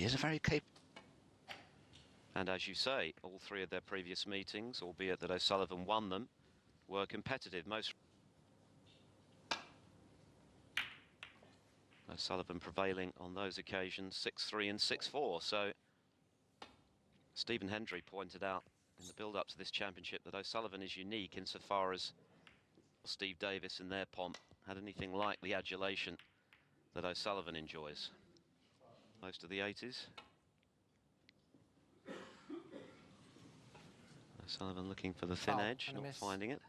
is a very capable. And as you say, all three of their previous meetings, albeit that O'Sullivan won them, were competitive. Most O'Sullivan prevailing on those occasions, 6-3 and 6-4. So Stephen Hendry pointed out in the build-up to this championship that O'Sullivan is unique insofar as Steve Davis in their pomp had anything like the adulation that O'Sullivan enjoys. Most of the 80s. Sullivan looking for the thin edge, not finding it.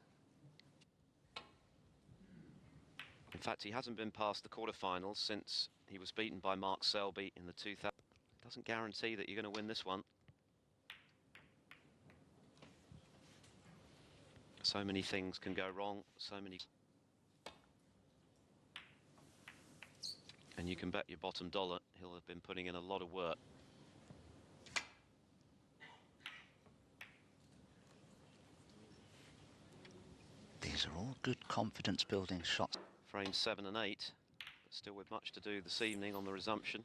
In fact, he hasn't been past the quarterfinals since he was beaten by Mark Selby in the 2000. It doesn't guarantee that you're going to win this one. So many things can go wrong, so many. And you can bet your bottom dollar he'll have been putting in a lot of work. These are all good confidence-building shots. Frames 7 and 8, but still with much to do this evening on the resumption.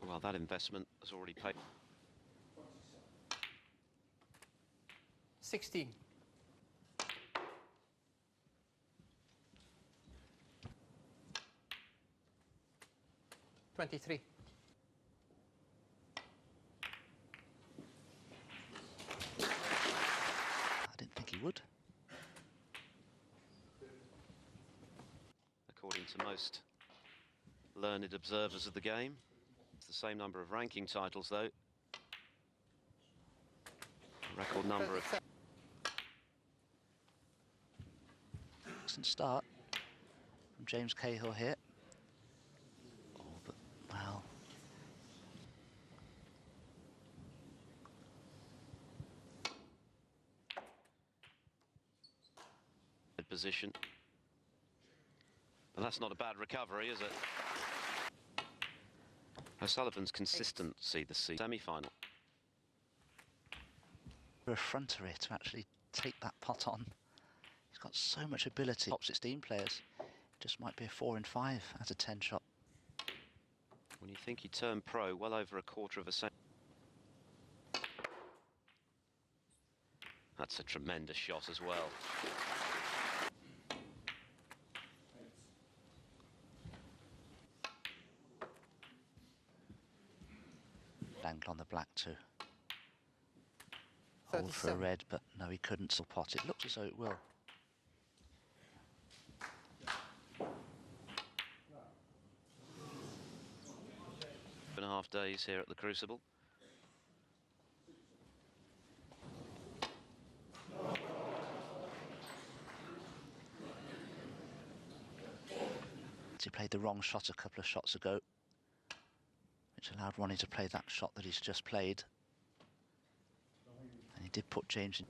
Well, that investment has already paid. 16. $23. I didn't think he would. According to most learned observers of the game, it's the same number of ranking titles, though. A record number of. Excellent start from James Cahill here. Oh, but well. Position. But that's not a bad recovery, is it? O'Sullivan's consistency this semi-final. For effrontery to actually take that pot on. He's got so much ability. Top 16 players, it just might be a 4 in 5 out of 10 shot. When you think he turned pro well over a quarter of a second. That's a tremendous shot as well. Angle on the black to hold for a red, but no, he couldn't still pot. It looks as though it will. And a half days here at the Crucible. He played the wrong shot a couple of shots ago, which allowed Ronnie to play that shot that he's just played. And he did put James in.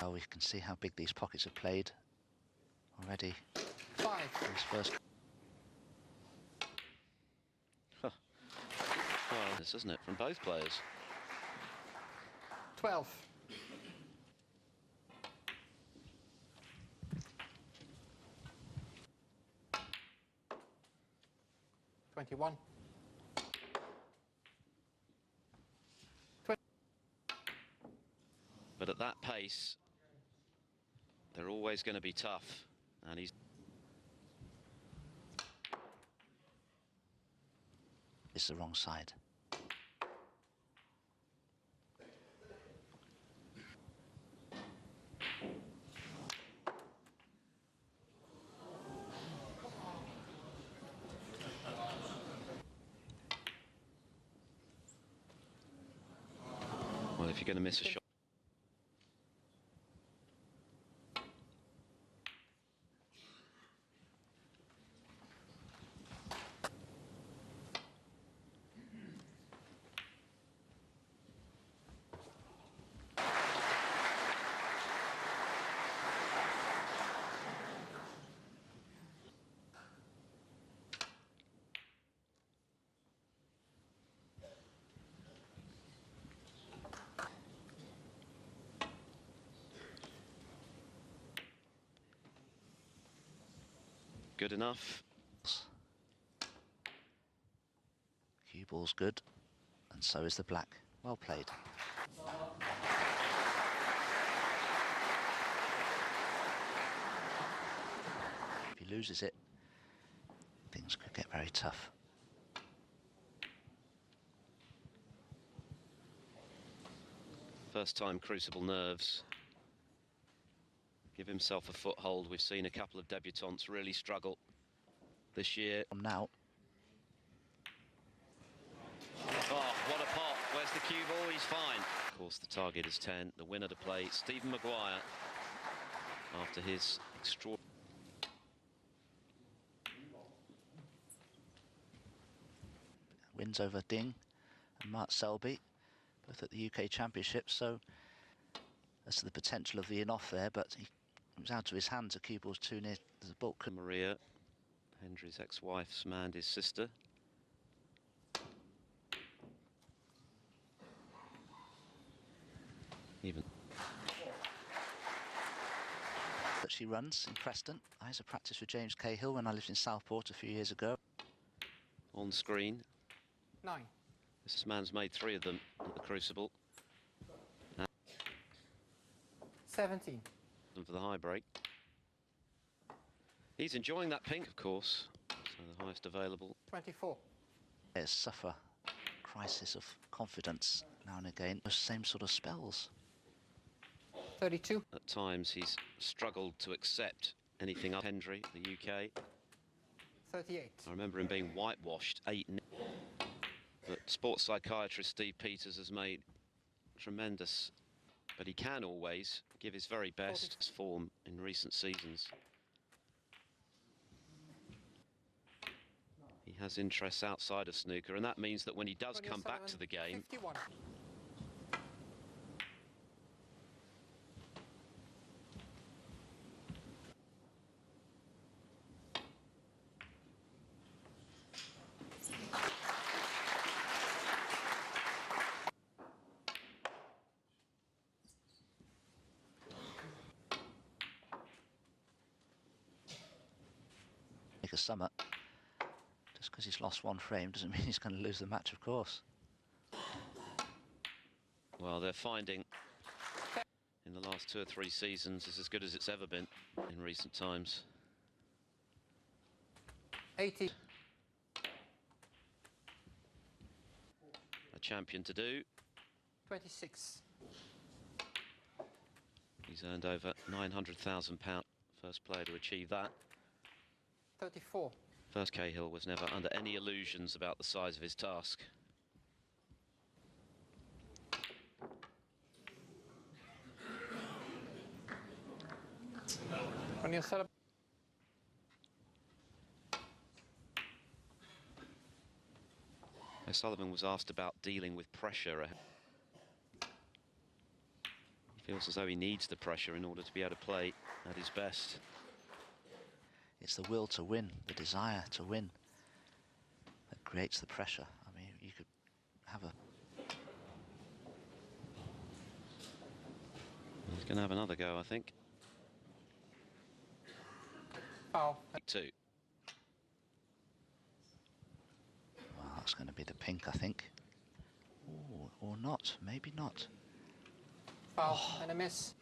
Oh, we can see how big these pockets have played already. 5. His first. Well, this isn't it from both players. 12. $21. But at that pace, they're always going to be tough, and he's. It's the wrong side. Well, if you're going to miss a shot. Good enough. Cue ball's good, and so is the black. Well played. If he loses it, things could get very tough. First time Crucible nerves. Give himself a foothold. We've seen a couple of debutantes really struggle this year. Now. Oh, what a pot. Where's the cue ball? He's fine. Of course, the target is 10. The winner to play, Stephen Maguire, after his extraordinary... Wins over Ding and Mark Selby, both at the UK Championship. So as to the potential of the in-off there, but it was out of his hands. The cue ball's too near the bulk. Maria, Hendry's ex-wife's Mandy's sister. Even that she runs in Preston. I used to practice with James Cahill when I lived in Southport a few years ago. On screen. 9. This man's made 3 of them at the Crucible. 17. And for the high break. He's enjoying that pink, of course. So the highest available. 24. Players suffer crisis of confidence now and again. The same sort of spells. 32. At times he's struggled to accept anything up Hendry, the UK. 38. I remember him being whitewashed 8-0. But sports psychiatrist Steve Peters has made tremendous, but he can always give his very best form in recent seasons. He has interests outside of snooker, and that means that when he does come back to the game, 51. Make a summer. Just because he's lost one frame doesn't mean he's going to lose the match, of course. well, they're finding in the last 2 or 3 seasons is as good as it's ever been in recent times. 80. A champion to do. 26. He's earned over £900,000. First player to achieve that. 34. First Cahill was never under any illusions about the size of his task. Ronnie Sullivan. Sullivan was asked about dealing with pressure. He feels as though he needs the pressure in order to be able to play at his best. It's the will to win, the desire to win, that creates the pressure. I mean, you could have a... He's going to have another go, I think. Foul. 2. Well, that's going to be the pink, I think. Ooh, or not, maybe not. Foul and a miss.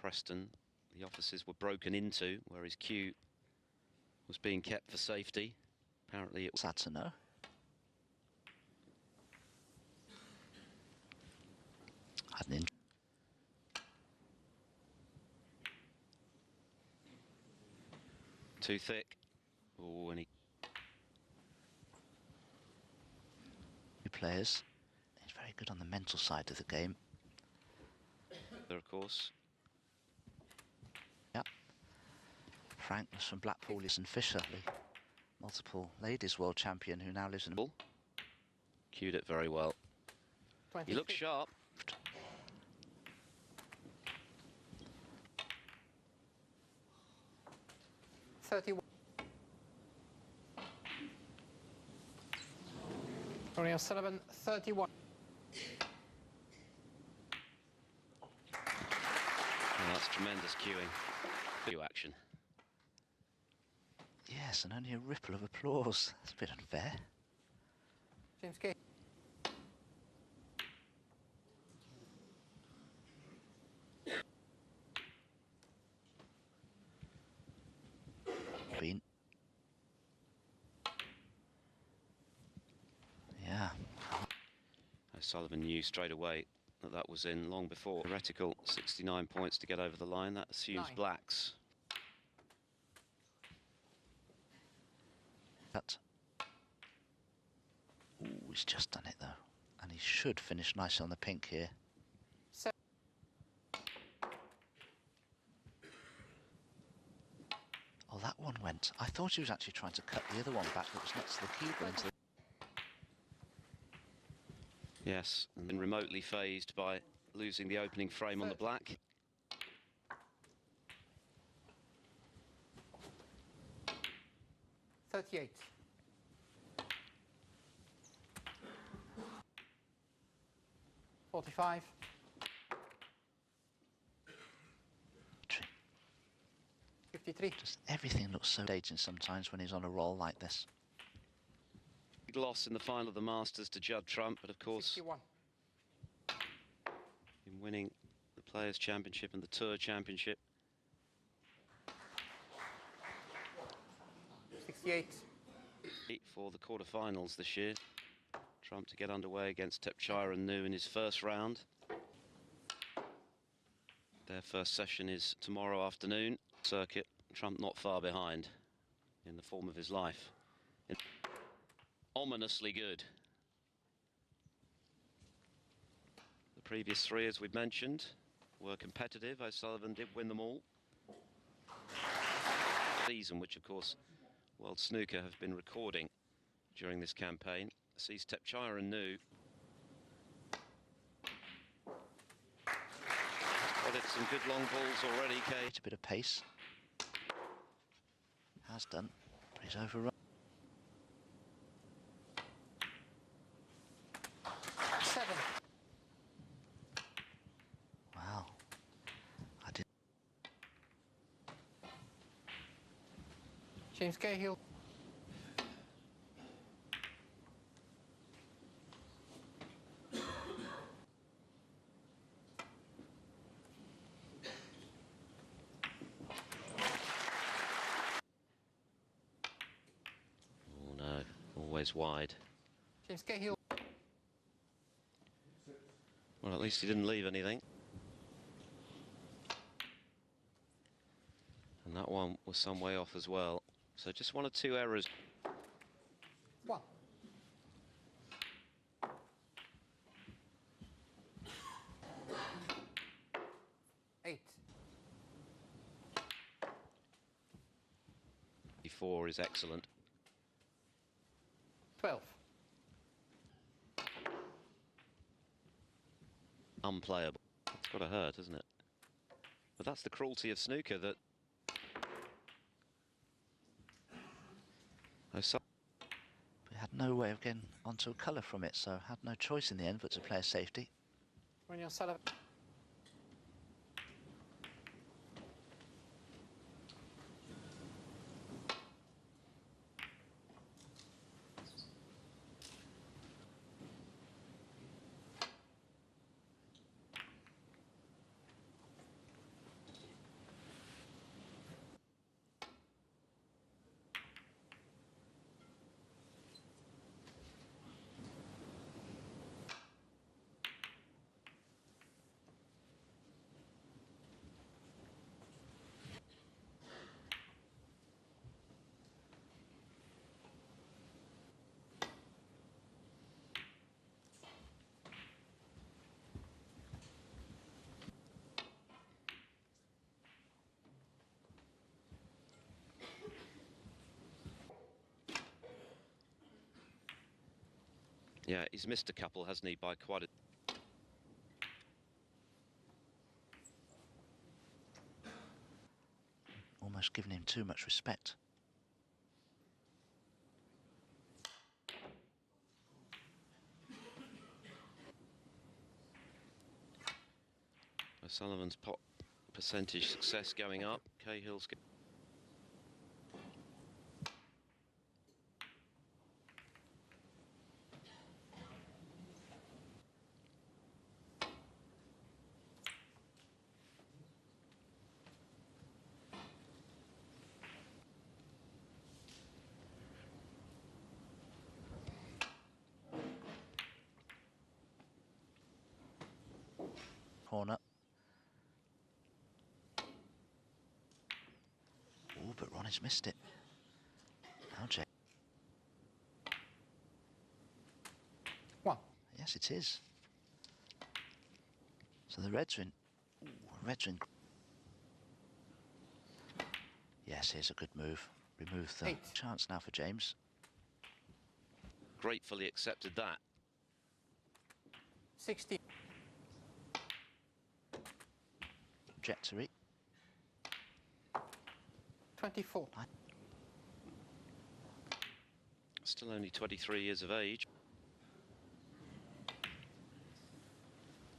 Preston, the offices were broken into where his cue was being kept for safety. Apparently it was Sad to know. Had an Too thick. Oh, and he... Players. He's very good on the mental side of the game. There, of course. Yep. Frank was from Blackpool, and Fisher, the multiple ladies world champion who now lives in... Cued it very well. 23. He looks sharp. 31. Ronnie Sullivan, 31. Oh, that's tremendous cueing. Cue action. Yes, and only a ripple of applause. That's a bit unfair. James Cahill. Been. Yeah. Sullivan knew straight away that that was in long before. Theoretical 69 points to get over the line. That assumes 9. blacks. But ooh, he's just done it though, and he should finish nicely on the pink here. 7. Oh, that one went. I thought he was actually trying to cut the other one back that was next to the cube or into the... Yes, and then remotely phased by losing the opening frame on the black. $38. $45. 53. Just everything looks so staging sometimes when he's on a roll like this. Big loss in the final of the Masters to Judd Trump, but of course, 61. in winning the Players' Championship and the Tour Championship. 68. For the quarterfinals this year. Trump to get underway against Tepchire and New in his first round. Their first session is tomorrow afternoon. Circuit, Trump not far behind in the form of his life. Ominously good. The previous three, as we've mentioned, were competitive. O'Sullivan did win them all. Season, which of course World Snooker have been recording during this campaign, sees Tepchire and New. Spotted some good long balls already, Kate. A bit of pace. Has done, but he's overrun. 7. Wow. I did. James Cahill. Oh no, always wide. James Cahill. Well, at least he didn't leave anything. And that one was some way off as well. So just one or two errors. 1. $8. Before is excellent. 12. Unplayable. It's got to hurt, isn't it? But that's the cruelty of snooker that... We had no way of getting onto a colour from it, so had no choice in the end but to play a safety. Ronnie Sullivan. Yeah, he's missed a couple, hasn't he, by quite a... Almost giving him too much respect. Sullivan's pot percentage success going up. Cahill's... Corner. Oh, but Ronnie's missed it. Now, Jay. 1. Yes, it is. So the Reds are in. Ooh, Reds are in. Yes, here's a good move. Remove the 8. chance now for James. Gratefully accepted that. 60. Trajectory. 24. Still only 23 years of age.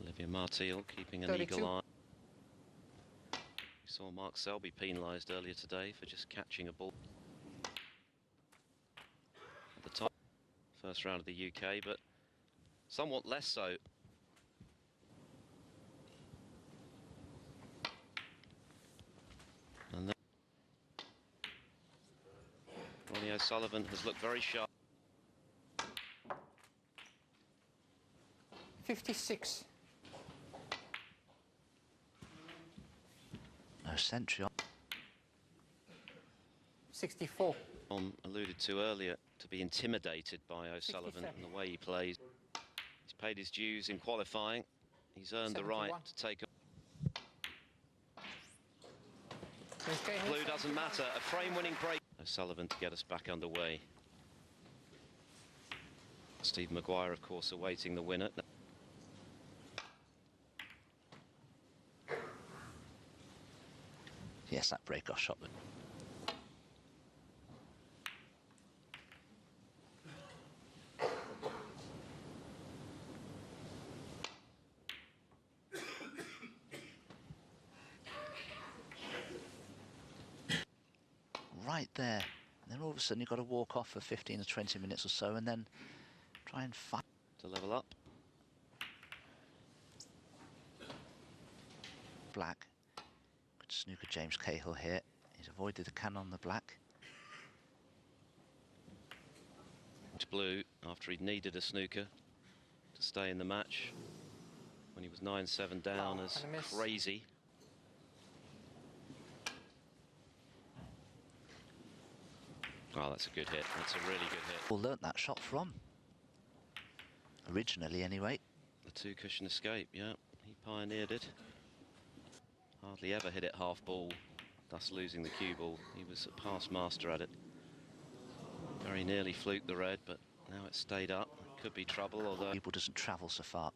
Olivia Martial keeping an 32. eagle eye. We saw Mark Selby penalised earlier today for just catching a ball at the top. First round of the UK, but somewhat less so. And then Ronnie Sullivan has looked very sharp. 56. No century on. 64. Alluded to earlier to be intimidated by O'Sullivan 67. and the way he plays. He's paid his dues in qualifying. He's earned the right 71. to take a... James Cahill, Blue doesn't matter. A frame-winning break. O'Sullivan to get us back underway. Steve Maguire, of course, awaiting the winner. Yes, that break-off shot. Right there. And then all of a sudden you've got to walk off for 15 or 20 minutes or so and then try and fight. To level up. Black. Good snooker James Cahill here. He's avoided the can on the black. To blue after he'd needed a snooker to stay in the match when he was 9-7 down Oh, as and a miss. crazy. Oh, that's a good hit. That's a really good hit. Well, learnt that shot from. Originally, anyway. The two-cushion escape, yeah. He pioneered it. Hardly ever hit it half ball, thus losing the cue ball. He was a past master at it. Very nearly fluked the red, but now it's stayed up. It could be trouble, although... People doesn't travel so far.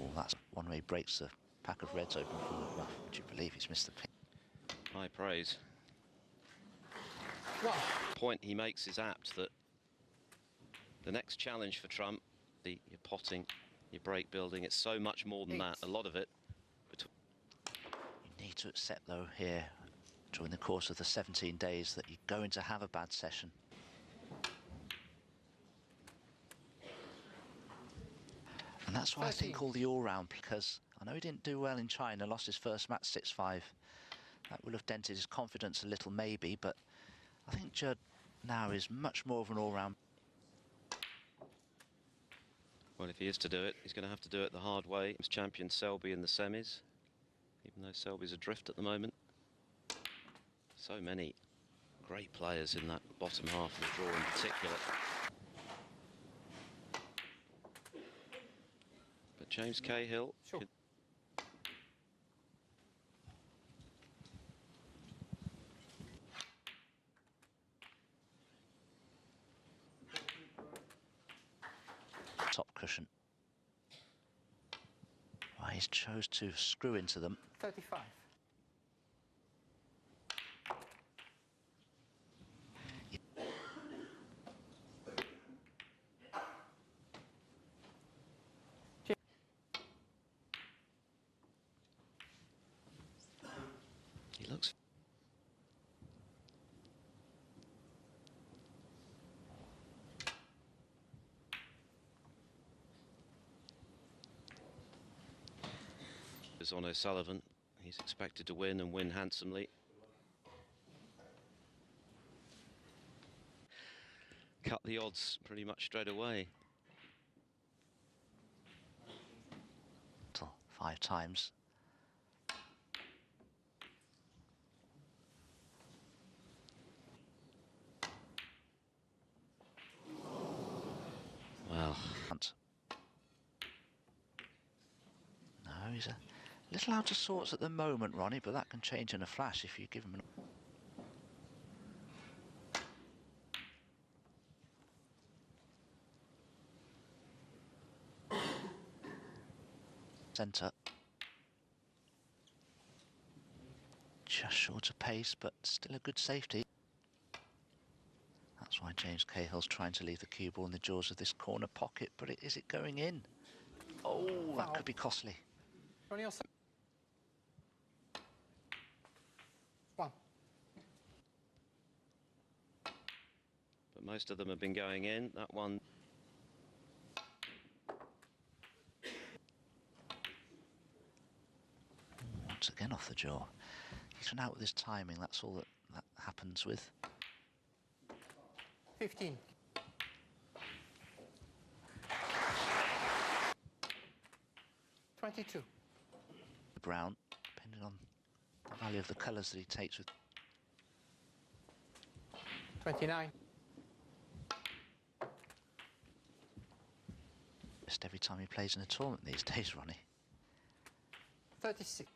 Oh, that's one way he breaks the pack of reds open from the rough. Would you believe he's missed the pin? High praise. 1. The point he makes is apt that the next challenge for Trump, your potting, your break building, it's so much more than that. A lot of it. You need to accept, though, here, during the course of the 17 days, that you're going to have a bad session. And that's why 13. I think all the all-round, because I know he didn't do well in China, lost his first match 6-5. That will have dented his confidence a little, maybe, but I think Judd now is much more of an all-round. Well, if he is to do it, he's going to have to do it the hard way. He's champion Selby in the semis, even though Selby's adrift at the moment. So many great players in that bottom half of the draw in particular. But James Cahill... Sure. top cushion. Well, he's chose to screw into them. 35. He looks... on Sullivan, he's expected to win and win handsomely. Cut the odds pretty much straight away. 5 times. Well, no, he's a little out of sorts at the moment, Ronnie, but that can change in a flash if you give him an... Centre. Just short of pace, but still a good safety. That's why James Cahill's trying to leave the cue ball in the jaws of this corner pocket, but is it going in? Oh, that could be costly. Ronnie, 1. but most of them have been going in. That one... Once again off the jaw. He's run out with his timing, that's all that happens with. 15. 22. Brown, depending on the value of the colours that he takes with. 29. Just every time he plays in a tournament these days, Ronnie. 36.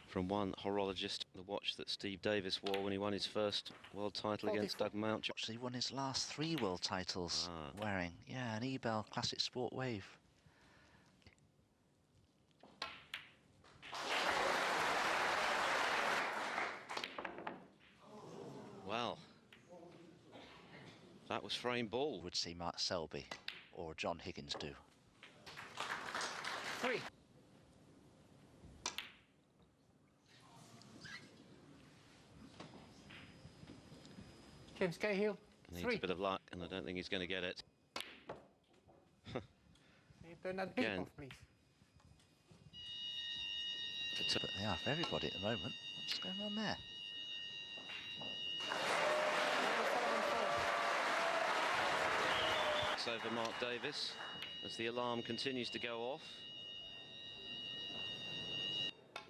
From one horologist, the watch that Steve Davis wore when he won his first world title against Doug Mount. Actually won his last 3 world titles wearing, yeah, an Ebel Classic Sport Wave. Well, that was frame ball. Would see Mark Selby or John Higgins do. 3. James Cahill, Needs 3. a bit of luck, and I don't think he's going to get it. Can you turn that big Again. off, please? But they are for everybody at the moment. What's going on there? It's over Mark Davis as the alarm continues to go off.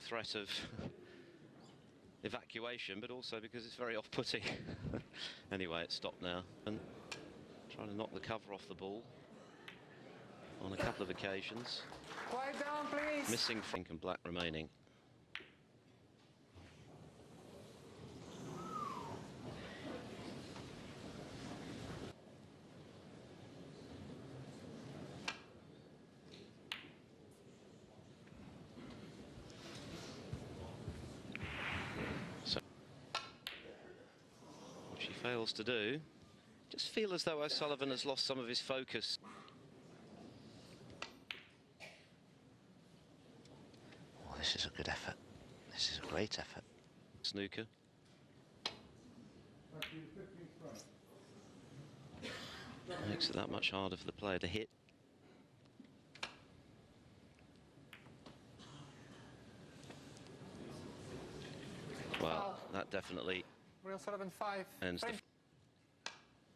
Threat of evacuation, but also because it's very off-putting. Anyway, it's stopped now, and trying to knock the cover off the ball on a couple of occasions. Quiet down, please. Missing Frank and black remaining. Fails to do. Just feel as though Sullivan has lost some of his focus. Oh, this is a good effort. This is a great effort. Snooker. Makes it that much harder for the player to hit. Well, that definitely Sullivan 5. ends the...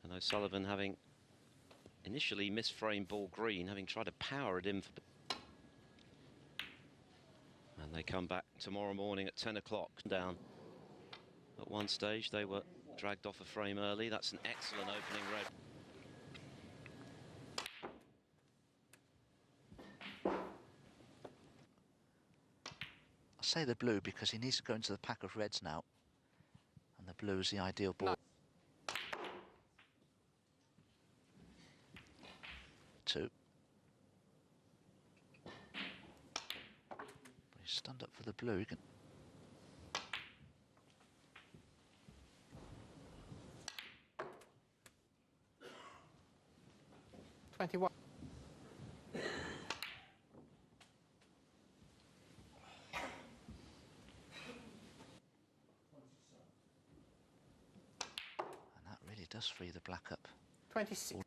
And Sullivan having initially missed frame ball green, having tried to power it in for... And they come back tomorrow morning at 10 o'clock down. At one stage they were dragged off a frame early. That's an excellent opening red. I'll say the blue because he needs to go into the pack of reds now. And the blue is the ideal ball. 2. He's stunned up for the blue. He can... $21. And that really does free the black up. 26.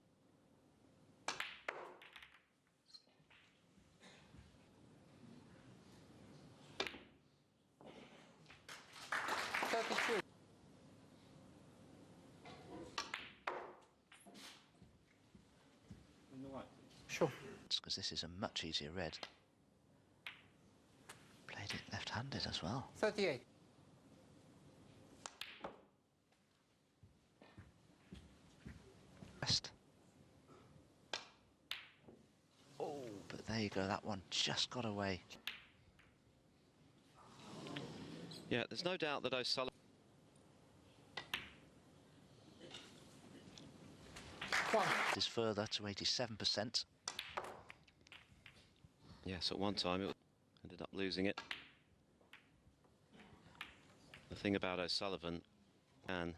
Sure. Because this is a much easier red. Played it left-handed as well. 38. Rest. Oh, but there you go. That one just got away. Yeah, there's no doubt that O'Sullivan is further to 87%. Yes, at one time it ended up losing it. The thing about O'Sullivan, and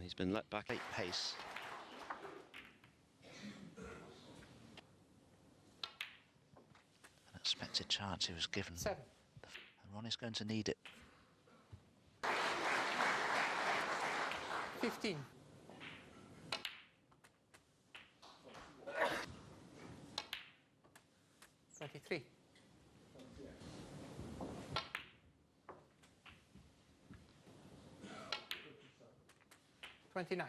he's been let back. Great pace. An expected chance he was given. 7. And Ronnie's going to need it. 15. 23. 29.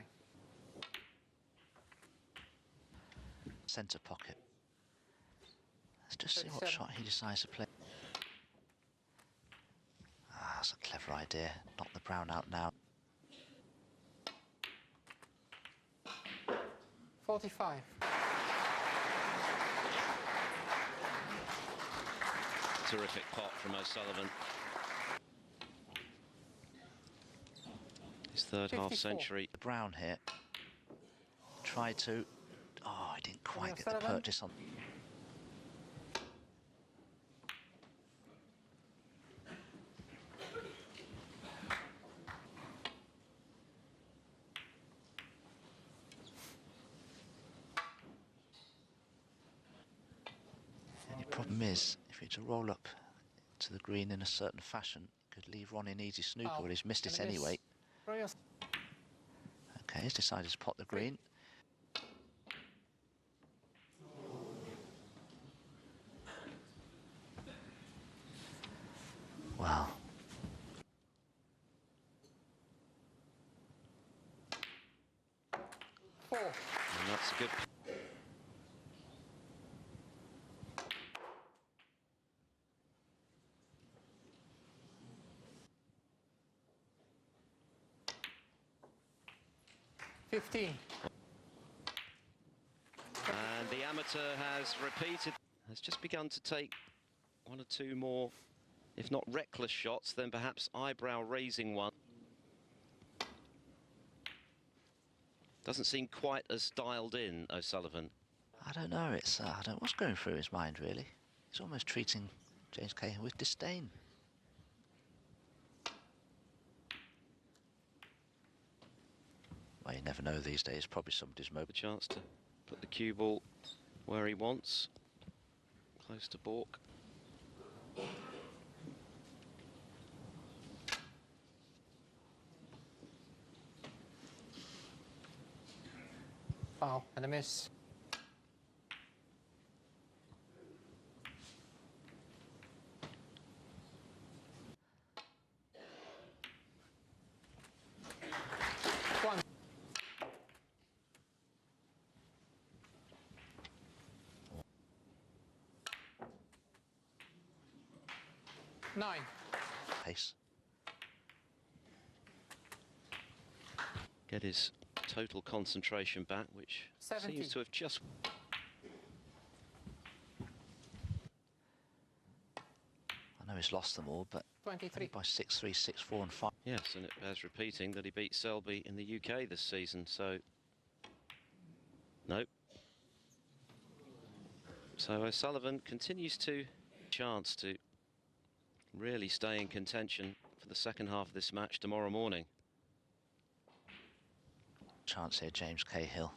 Centre pocket. Let's just see what shot he decides to play. Ah, that's a clever idea. Knock the brown out now. 45. Terrific pot from O'Sullivan. His third 54. half century. The brown here. Tried to. Oh, I didn't quite get the Sullivan. purchase on. The only problem is, if you were to roll up to the green in a certain fashion, it could leave Ronnie an easy snooker. Well, he's missed it anyway. Okay, he's decided to pot the green. Wow. Four. And that's a good. $15. And the amateur has repeated, has just begun to take one or two more, if not reckless shots, then perhaps eyebrow-raising one. Doesn't seem quite as dialed in, O'Sullivan. I don't know. It's I don't know what's going through his mind really. He's almost treating James Cahill with disdain. Well, you never know these days. Probably somebody's The mobile. chance to put the cue ball where he wants, close to balk. Foul and a miss. One. 9. Pace. Get his total concentration back, which 70. seems to have just... I know his almost lost them all, but 23. by 6-3, 6-4 and 5. Yes, and it bears repeating that he beat Selby in the UK this season, so nope. So O'Sullivan continues to chance to really stay in contention for the second half of this match tomorrow morning. Chance here, James Cahill.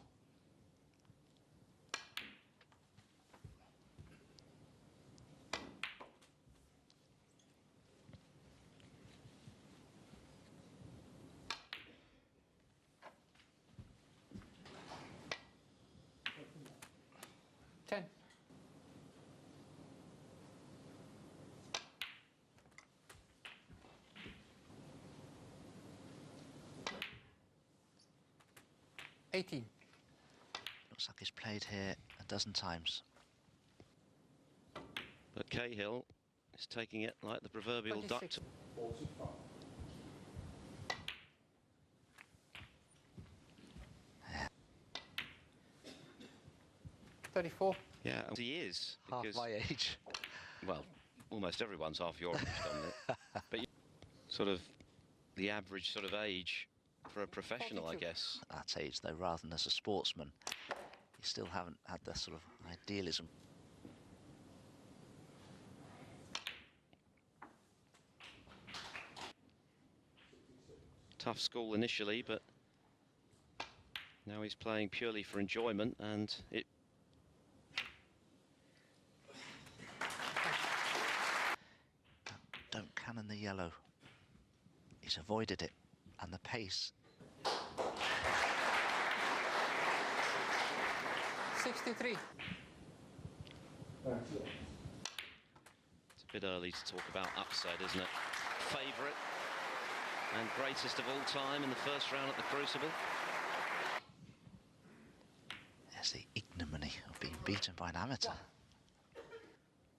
Ten. $18. Looks like he's played here a dozen times. But Cahill is taking it like the proverbial 26. duck. 34. Yeah, he is. Half Because, my age. well, almost everyone's half your age, Dominic. But sort of the average sort of age for a professional, I 42. guess. At that age, though, rather than as a sportsman, you still haven't had the sort of idealism. Tough school initially, but now he's playing purely for enjoyment, and it. Don't cannon the yellow. He's avoided it, and the pace. 63. It's a bit early to talk about upset, isn't it? Favourite and greatest of all time in the first round at the Crucible. There's the ignominy of being beaten by an amateur.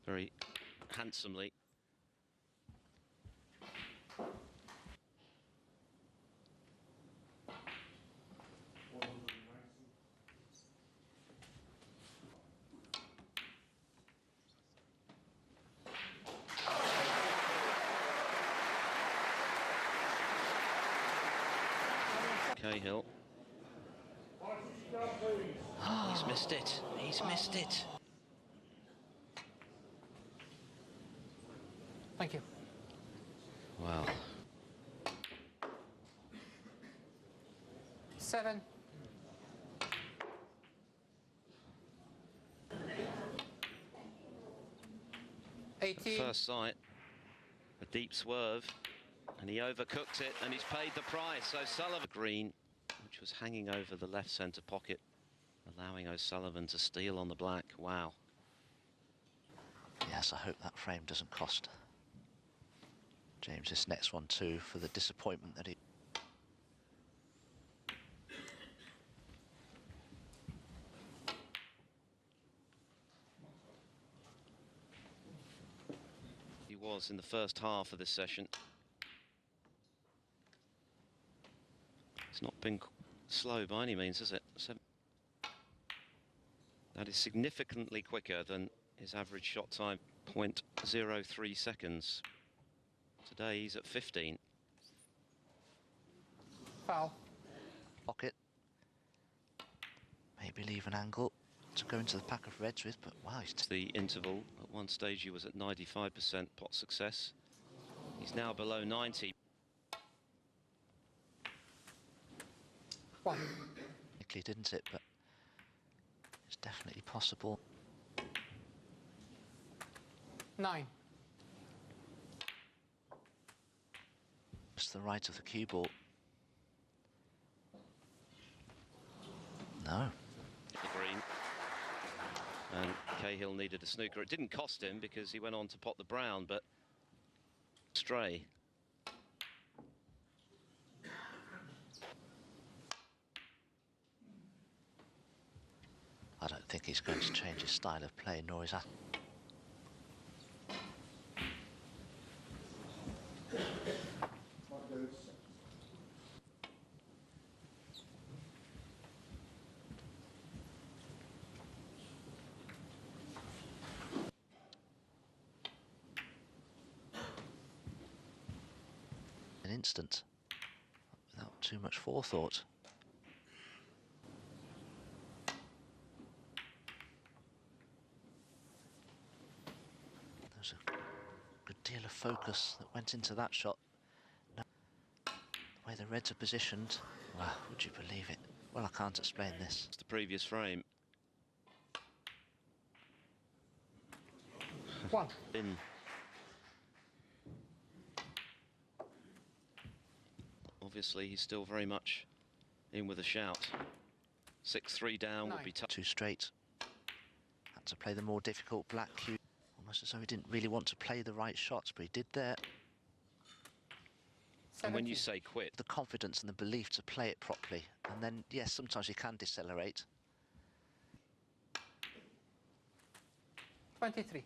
Very handsomely. Cahill. He's missed it. He's missed it. Thank you. Wow. 7. At first sight, a deep swerve, and he overcooked it, and he's paid the price. So Sullivan green, which was hanging over the left centre pocket, allowing O'Sullivan to steal on the black. Wow. Yes, I hope that frame doesn't cost James this next one too, for the disappointment that he... He was in the first half of this session. It's not been slow by any means, has it? That is significantly quicker than his average shot time, 0.03 seconds. Today he's at 15. Foul. Pocket. Maybe leave an angle to go into the pack of reds with, but wow, he's... The interval, at one stage he was at 95% pot success. He's now below 90. 1. Likely, didn't it? But it's definitely possible. 9. Just the right of the cue ball. No. The green. And Cahill needed a snooker. It didn't cost him because he went on to pot the brown, but stray. I don't think he's going to change his style of play, nor is that. instant, without too much forethought. There's a good deal of focus that went into that shot. No, the way the Reds are positioned, wow, would you believe it? Well, I can't explain this. It's the previous frame. One. In. Obviously, he's still very much in with a shout. 6-3 down would be tough. Too straight. Had to play the more difficult black cue. Almost as though he didn't really want to play the right shots, but he did there. And when you say quit, the confidence and the belief to play it properly. And then, yes, sometimes you can decelerate. 23.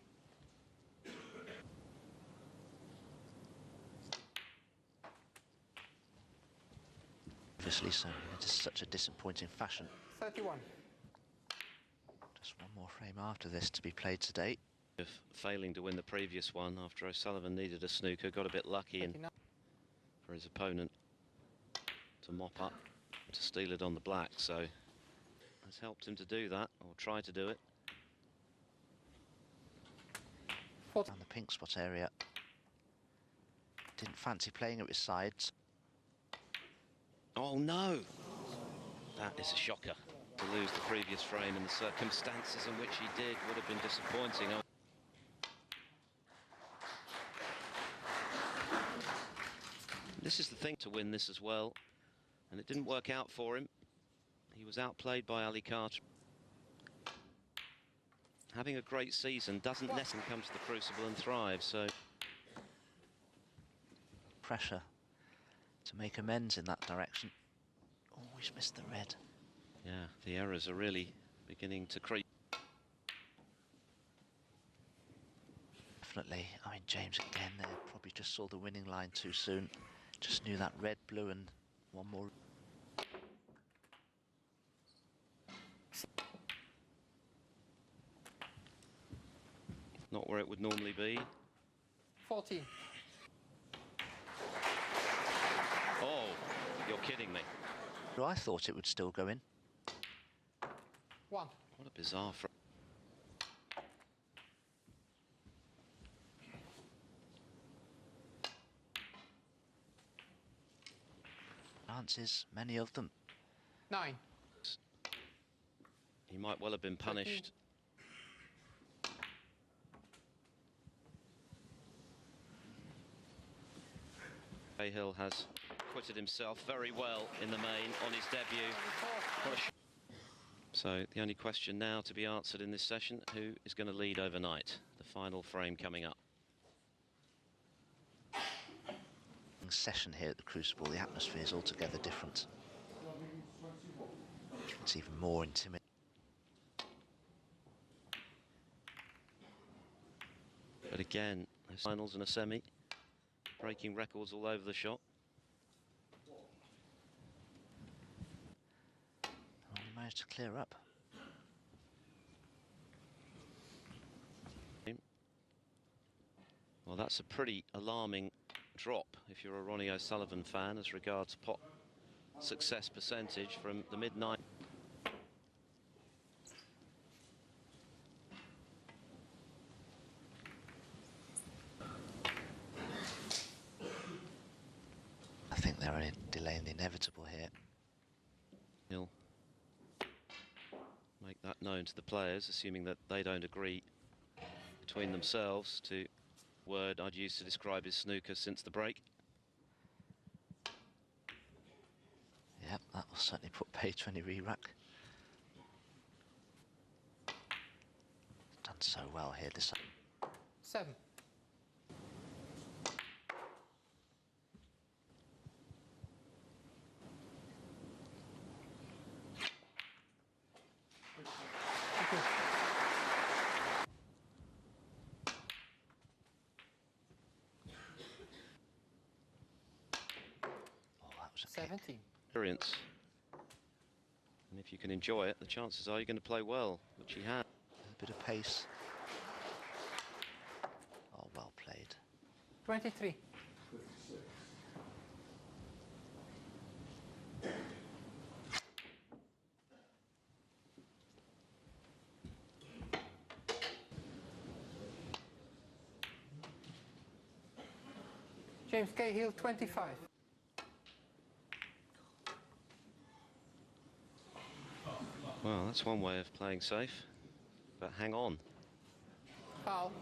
Obviously, so it is such a disappointing fashion. 31. Just one more frame after this to be played today. of failing to win the previous one after O'Sullivan needed a snooker, got a bit lucky and for his opponent to mop up, to steal it on the black, so has helped him to do that, or try to do it. Down the pink spot area. Didn't fancy playing it with sides. Oh no! That is a shocker. To lose the previous frame in the circumstances in which he did would have been disappointing. This is the thing, to win this as well, and it didn't work out for him. He was outplayed by Ali Carter. Having a great season doesn't necessarily come to the Crucible and thrive, so... Pressure to make amends in that direction. Always missed the red. Yeah, the errors are really beginning to creep. Definitely. I mean, James again there probably just saw the winning line too soon. Just knew that red, blue and one more. Not where it would normally be. 14. Oh, you're kidding me. I thought it would still go in. 1. What a bizarre frame. Chances, many of them. 9. He might well have been punished. Cahill has acquitted himself very well in the main on his debut. So the only question now to be answered in this session, who is going to lead overnight? The final frame coming up. Session here at the Crucible, the atmosphere is altogether different. It's even more intimidating. But again, there's finals and a semi, breaking records all over the shop. Well, he managed to clear up. Well, that's a pretty alarming drop if you're a Ronnie O'Sullivan fan as regards pot success percentage from the mid-90s. I think they're delaying the inevitable here. He'll make that known to the players, assuming that they don't agree between themselves to word I'd use to describe his snooker since the break. Yep, that will certainly put paid to any re-rack. Done so well here this time. 7. Oh, that was a 17. kick. Experience. And if you can enjoy it, the chances are you're going to play well, which he had. A bit of pace. Oh, well played. 23. James Cahill, 25. Well, that's one way of playing safe, but hang on. Foul.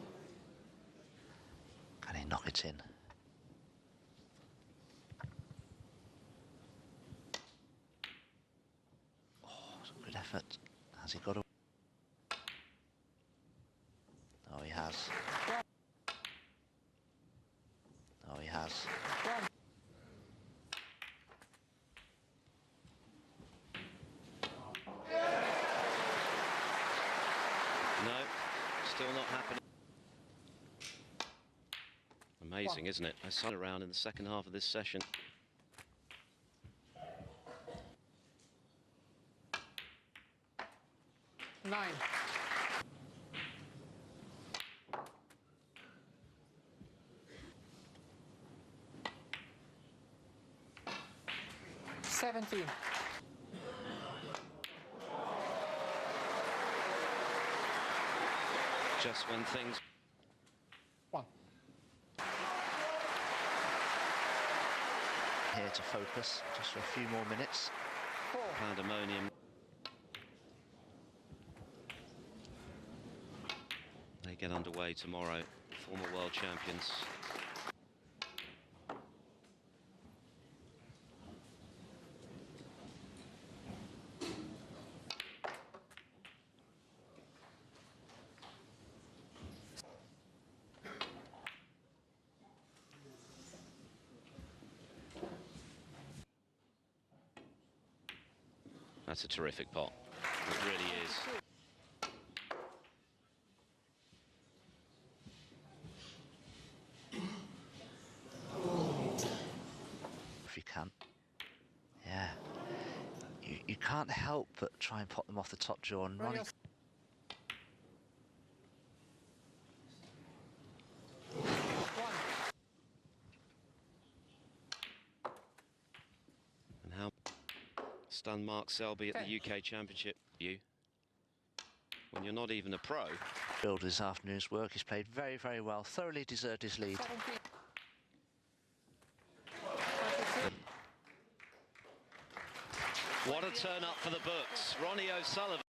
Can he knock it in? Oh, good effort. Has he got a... Oh, he has. Oh, he has. No, still not happening. Amazing, isn't it? I saw around in the second half of this session. Nine. $17. Just when things... 1. Here to focus just for a few more minutes. 4. Pandemonium. They get underway tomorrow, former world champions. That's a terrific pot. It really is. If you can. Yeah. You can't help but try and pot them off the top draw. And Ronnie... And how stunned Mark Selby at the UK Championship you when you're not even a pro. Build this afternoon's work. He's played very, very well. Thoroughly deserved his lead. 17. What a turn up for the books. Ronnie Sullivan.